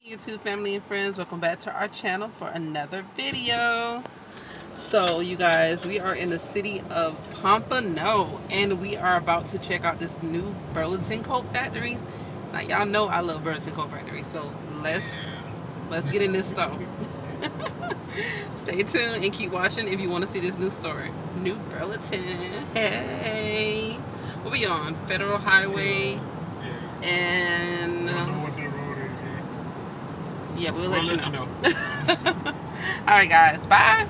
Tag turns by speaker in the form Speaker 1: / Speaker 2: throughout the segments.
Speaker 1: YouTube family and friends, welcome back to our channel for another video. So you guys, we are in the city of Pompano and we are about to check out this new Burlington coat factory. Now y'all know I love Burlington coat factory, so let's get in this stuff. Stay tuned and keep watching if you want to see this new store. New Burlington. Hey, what we on? Federal Highway. And yeah, we'll let you know. Alright guys, bye.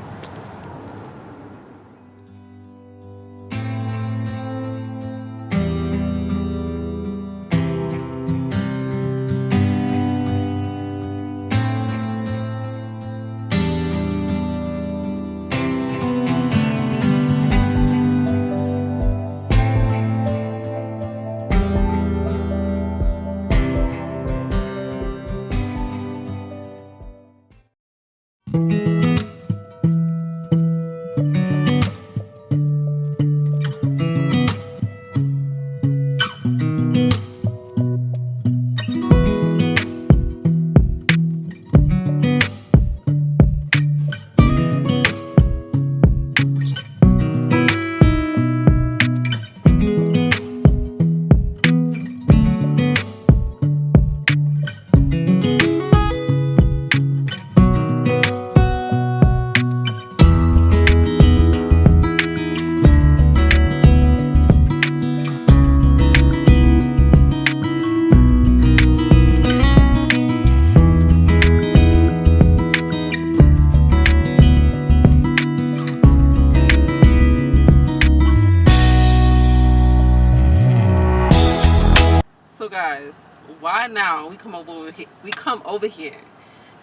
Speaker 1: So guys, why now we come over here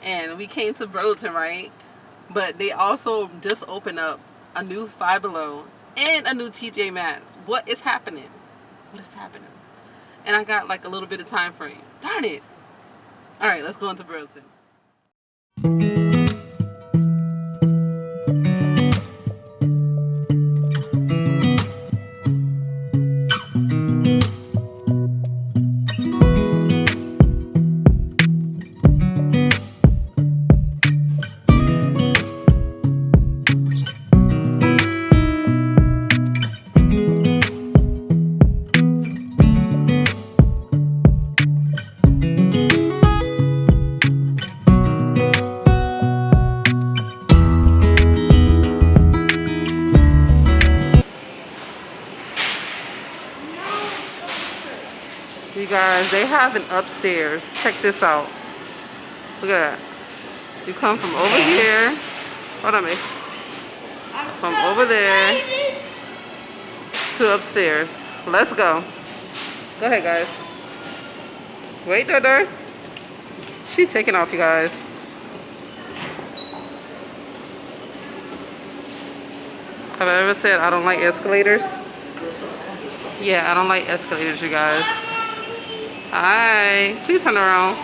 Speaker 1: and we came to Burlington, right? But they also just opened up a new Five Below and a new TJ Maxx. What is happening? What is happening? And I got like a little bit of time frame. Darn it. All right, let's go into Burlington. You guys, they have an upstairs. Check this out. Look at that. You come from over here. Hold on, mate. From over there to upstairs. Let's go. Go ahead, guys. Wait, Dor. She's taking off, you guys. Have I ever said I don't like escalators? Yeah, I don't like escalators, you guys. Hi, please turn around.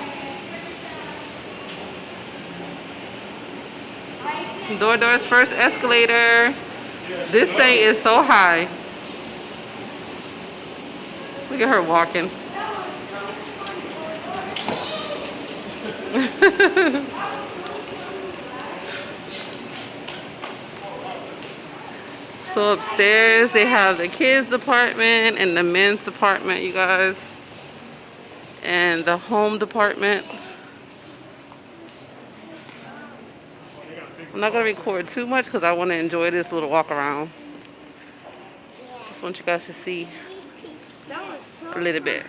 Speaker 1: Door's first escalator. This thing is so high. Look at her walking. So upstairs they have the kids department and the men's department, you guys. And the home department. I'm not going to record too much because I want to enjoy this little walk around. Just want you guys to see a little bit.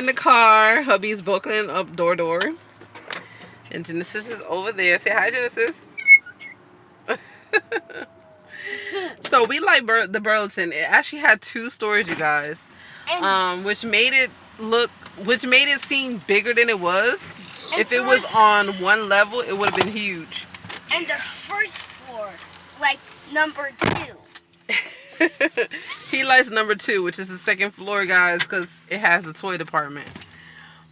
Speaker 1: the car. Hubby's buckling up door. And Genesis is over there. Say hi, Genesis. So we like the Burlington. It actually had 2 stores, you guys, which made it seem bigger than it was. If it was on one level, it would have been huge.
Speaker 2: And the first floor, like number 2.
Speaker 1: He likes number 2, which is the second floor, guys, because it has the toy department.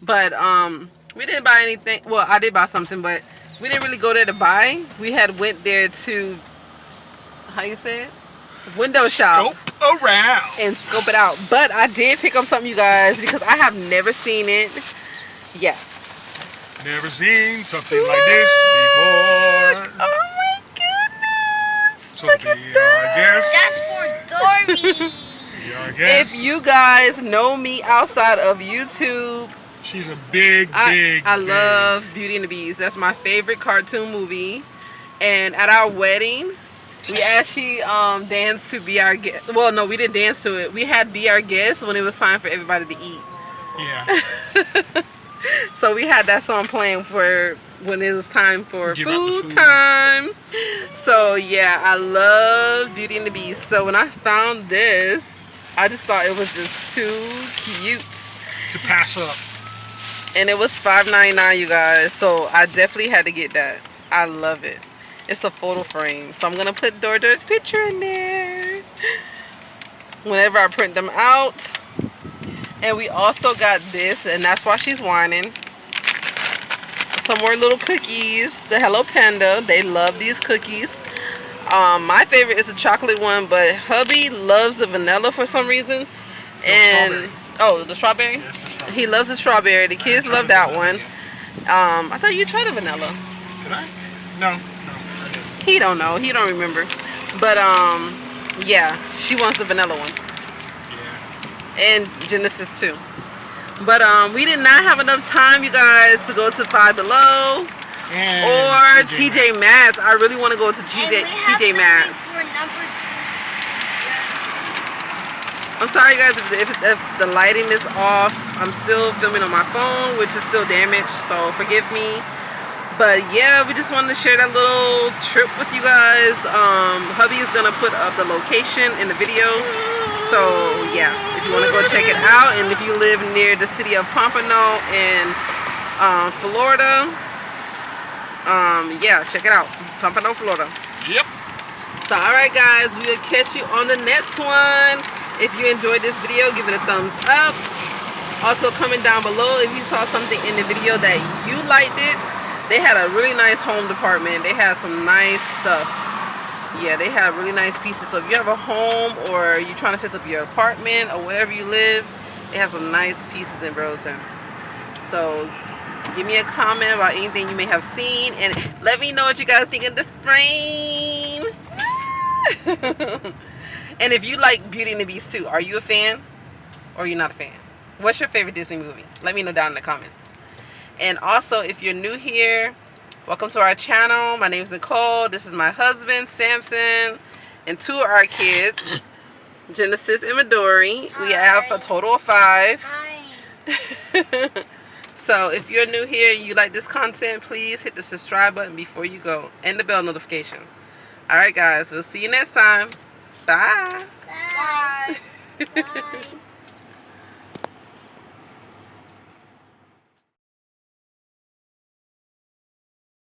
Speaker 1: But we didn't buy anything. Well, I did buy something, but we didn't really go there to buy. We had went there to, how you say it? Window shop.
Speaker 3: Scope around.
Speaker 1: And scope it out. But I did pick up something, you guys, because I have never seen it. Yeah.
Speaker 3: Never seen something like this before.
Speaker 1: Oh my goodness.
Speaker 3: So
Speaker 1: Look at that.
Speaker 2: That's for Dormy.
Speaker 1: If you guys know me outside of YouTube,
Speaker 3: she's a big.
Speaker 1: I love Beauty and the Beast. That's my favorite cartoon movie. And at our wedding, we actually danced to Be Our Guest. Well, no, we didn't dance to it. We had Be Our Guest when it was time for everybody to eat.
Speaker 3: Yeah.
Speaker 1: So we had that song playing for when it was time for food time. So yeah, I love Beauty and the Beast. So when I found this, I just thought it was just too cute
Speaker 3: to pass up.
Speaker 1: And it was $5.99, you guys. So I definitely had to get that. I love it. It's a photo frame. So I'm gonna put Dor's picture in there whenever I print them out. And we also got this, and that's why she's whining. Some more little cookies. The Hello Panda. They love these cookies. My favorite is the chocolate one, but hubby loves the vanilla for some reason. And the strawberry?
Speaker 3: Yes, the strawberry.
Speaker 1: He loves the strawberry. The kids love that one. I thought you tried the vanilla.
Speaker 3: Did I? No, I didn't.
Speaker 1: He don't know. He don't remember. But yeah, she wants the vanilla one. And Genesis too. But we did not have enough time, you guys, to go to Five Below or TJ Maxx. I really want to go to TJ Maxx. I'm sorry, guys, if the lighting is off. I'm still filming on my phone, which is still damaged, so forgive me. But yeah, we just wanted to share that little trip with you guys. Hubby is gonna put up the location in the video. So yeah, if you want to go check it out, and if you live near the city of Pompano in Florida, yeah, check it out, Pompano, Florida.
Speaker 3: Yep.
Speaker 1: So alright guys, we will catch you on the next one. If you enjoyed this video, give it a thumbs up. Also comment down below if you saw something in the video that you liked it. They had a really nice home department. They had some nice stuff. Yeah, they have really nice pieces. So if you have a home or you're trying to fix up your apartment or wherever you live, they have some nice pieces in Burlington. So give me a comment about anything you may have seen, and let me know what you guys think of the frame. And if you like Beauty and the Beast too, are you a fan or you're not a fan? What's your favorite Disney movie? Let me know down in the comments. And also, if you're new here, welcome to our channel. My name is Nicole. This is my husband, Samson, and 2 of our kids, Genesis and Midori. We have a total of 5.
Speaker 2: Hi.
Speaker 1: So if you're new here and you like this content, please hit the subscribe button before you go, and the bell notification. Alright guys, we'll see you next time. Bye.
Speaker 2: Bye. Bye.